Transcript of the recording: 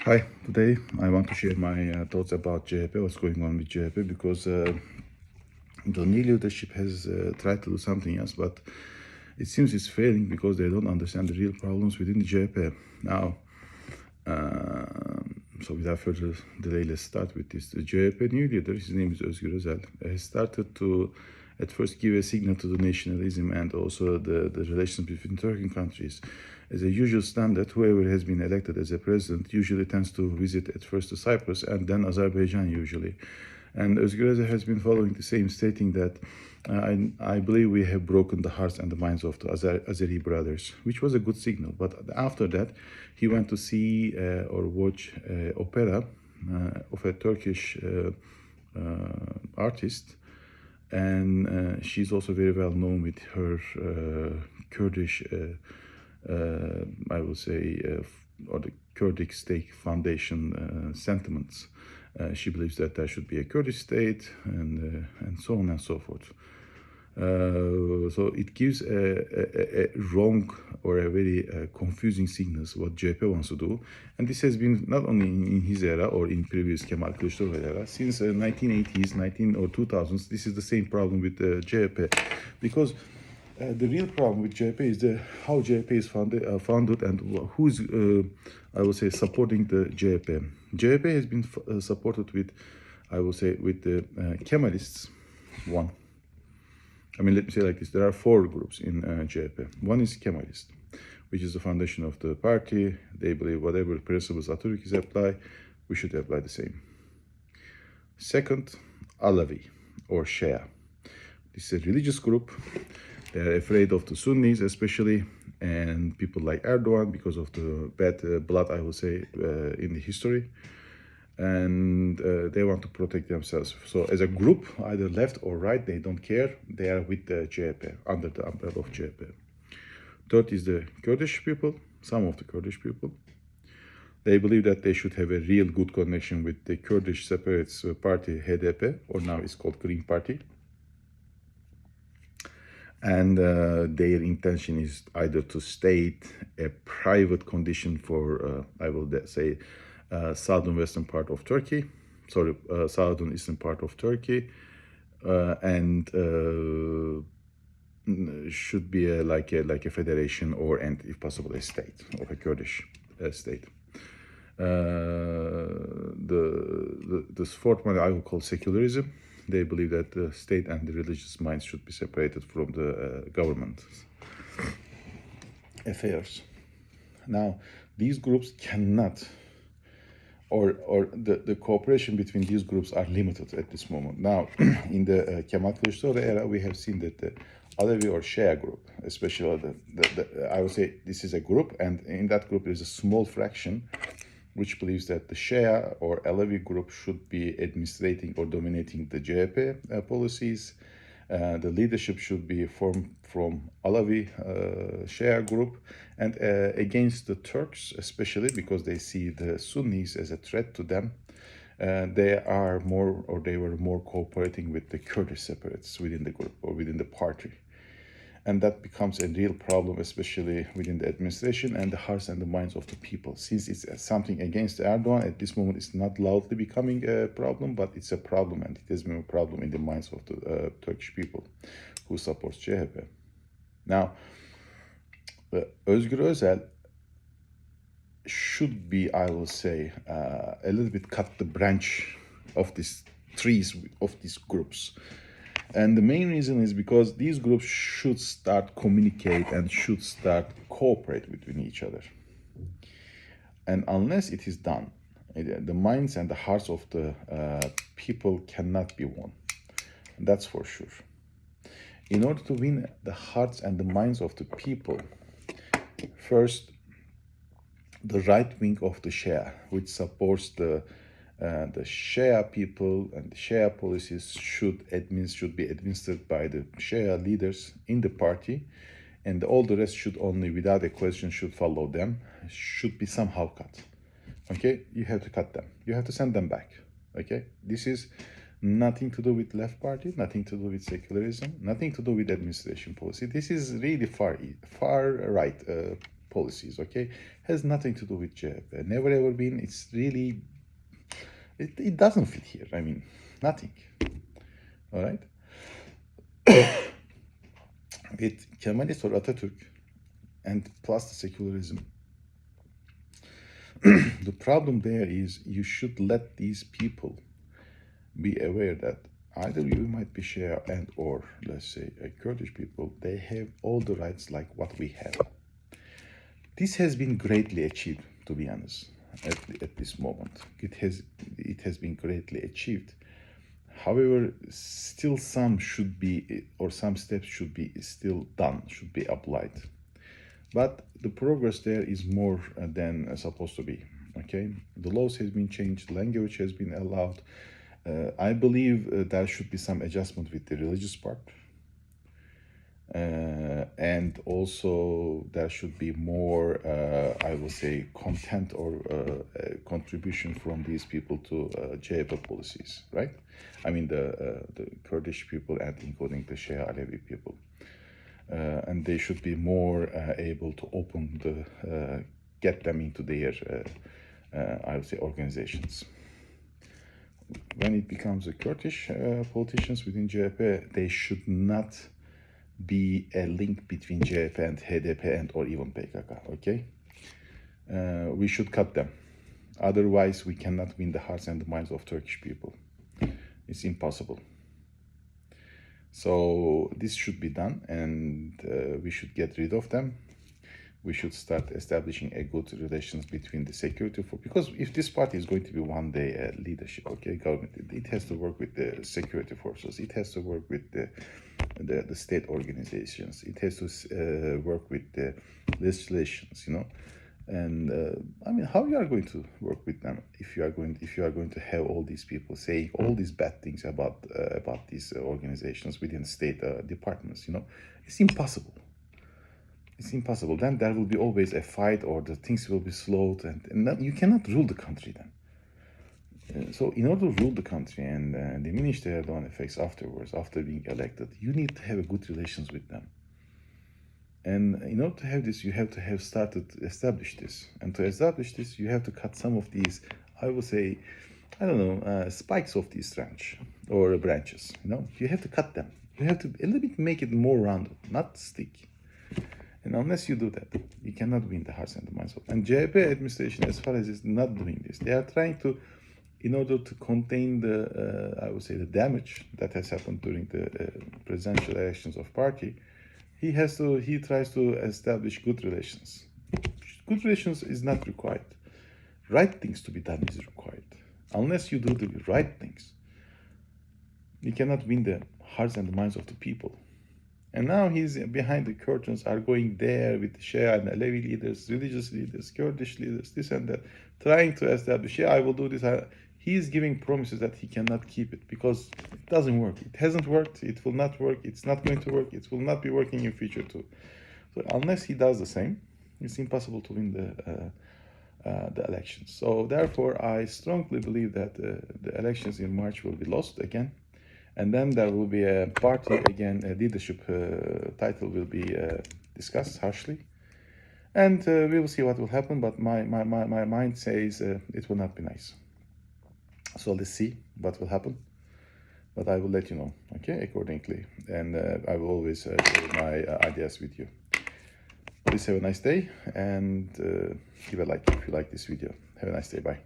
Hi, today I want to share my thoughts about CHP, what's going on with CHP, because the new leadership has tried to do something else, but it seems it's failing because they don't understand the real problems within the CHP. Now, so without further delay, let's start with this. The CHP new leader, his name is Özgür Özel, has started to at first give a signal to the nationalism and also the relations between Turkic countries. As a usual standard, whoever has been elected as a president usually tends to visit at first to Cyprus and then Azerbaijan usually. And Özgür Özel has been following the same, stating that I believe we have broken the hearts and the minds of the Azeri brothers, which was a good signal. But after that, he went to see or watch opera of a Turkish artist, and she's also very well known with her Kurdish, I will say, or the Kurdic State Foundation sentiments. She believes that there should be a Kurdish state, and so on and so forth. So it gives a wrong or a very confusing signals what CHP wants to do, and this has been not only in his era or in previous Kemal Kılıçdaroğlu era. Since 1980s, 19 or 2000s, this is the same problem with the CHP, because the real problem with CHP is how CHP is founded and who's, I would say, supporting the CHP. CHP has been supported with, I will say, with the Kemalists. One. I mean, let me say like this. There are four groups in CHP. One is Kemalist, which is the foundation of the party. They believe whatever principles Atatürk apply, we should apply the same. Second, Alawi or Shia. This is a religious group. They are afraid of the Sunnis especially, and people like Erdogan because of the bad blood, I will say, in the history. And they want to protect themselves. So as a group, either left or right, they don't care. They are with the CHP, under the umbrella of CHP. Third is the Kurdish people, some of the Kurdish people. They believe that they should have a real good connection with the Kurdish separatist party, HDP, or now it's called Green Party. And their intention is either to state a private condition for, I will say, southern western part of Turkey, southern eastern part of Turkey, and should be like a federation or, and if possible, a state of a Kurdish state. This fourth one I will call secularism. They believe that the state and the religious minds should be separated from the government affairs. Now, these groups cannot, or the cooperation between these groups are limited at this moment. Now, in the Kemal Kılıçdaroğlu era, we have seen that the Alevi or Shia group, especially I would say this is a group, and in that group there is a small fraction which believes that the Shia or Alevi group should be administrating or dominating the CHP policies. The leadership should be formed from Alawi Shia group, and against the Turks, especially because they see the Sunnis as a threat to them, they are more, or they were more cooperating with the Kurdish separatists within the group or within the party. And that becomes a real problem, especially within the administration and the hearts and the minds of the people. Since it's something against Erdogan, at this moment it's not loudly becoming a problem, but it's a problem, and it has been a problem in the minds of the Turkish people who supports CHP. Now, Özgür Özel should be, I will say, a little bit cut the branch of these trees, of these groups. And the main reason is because these groups should start communicate and should start cooperate between each other. And unless it is done, the minds and the hearts of the people cannot be won. That's for sure. In order to win the hearts and the minds of the people, first, the right wing of the Shia, which supports the Shia people and the Shia policies should be administered by the Shia leaders in the party, and all the rest should only, without a question, should follow them, should be somehow cut. Okay, you have to cut them. You have to send them back. Okay, this is nothing to do with left party, nothing to do with secularism, nothing to do with administration policy. This is really far right policies, okay? Has nothing to do with CHP. Never ever been. It's really, it doesn't fit here. I mean, nothing. All right? With Kemalist or Atatürk and plus the secularism, the problem there is you should let these people be aware that either you might be Shia and or, let's say, Kurdish people, they have all the rights like what we have. This has been greatly achieved, to be honest, at this moment. It has been greatly achieved. However, still some should be, or some steps should be still done, should be applied. But the progress there is more than supposed to be, okay? The laws has been changed, language has been allowed. I believe there should be some adjustment with the religious part. And also there should be more, I will say, content or contribution from these people to CHP policies, right? I mean the Kurdish people and including the Shia Alevi people. And they should be more able to open the, get them into their, I would say, organizations. When it becomes a Kurdish politicians within CHP, they should not be a link between CHP and HDP and or even PKK, okay? We should cut them. Otherwise, we cannot win the hearts and the minds of Turkish people. It's impossible. So this should be done, and we should get rid of them. We should start establishing a good relations between the security force, because if this party is going to be one day leadership, okay, government, it has to work with the security forces. It has to work with the state organizations. It has to work with the legislations, you know. And I mean, how you are going to work with them if you are going to have all these people saying all these bad things about these organizations within state departments? You know, it's impossible. It's impossible. Then there will be always a fight, or the things will be slowed, and you cannot rule the country then. So in order to rule the country and diminish the Erdogan effects afterwards, after being elected, you need to have a good relations with them. And in order to have this, you have to have started to establish this. And to establish this, you have to cut some of these, I would say, I don't know, spikes of these branch or branches. You know, you have to cut them. You have to a little bit make it more rounded, not stick. And unless you do that, you cannot win the hearts and the minds of. And CHP administration, as far as is not doing this, they are trying to, in order to contain the, I would say, the damage that has happened during the presidential elections of party. He tries to establish good relations. Good relations is not required. Right things to be done is required. Unless you do the right things, you cannot win the hearts and the minds of the people. And now he's behind the curtains, are going there with the Shia and Alevi leaders, religious leaders, Kurdish leaders, this and that, trying to establish, yeah, I will do this. He's giving promises that he cannot keep it because it doesn't work. It hasn't worked. It will not work. It's not going to work. It will not be working in future too. So unless he does the same, it's impossible to win the elections. So therefore, I strongly believe that the elections in March will be lost again. And then there will be a party again, a leadership title will be discussed harshly. And we will see what will happen, but my mind says it will not be nice. So let's see what will happen. But I will let you know, okay, accordingly. And I will always share my ideas with you. Please have a nice day, and give a like if you like this video. Have a nice day, bye.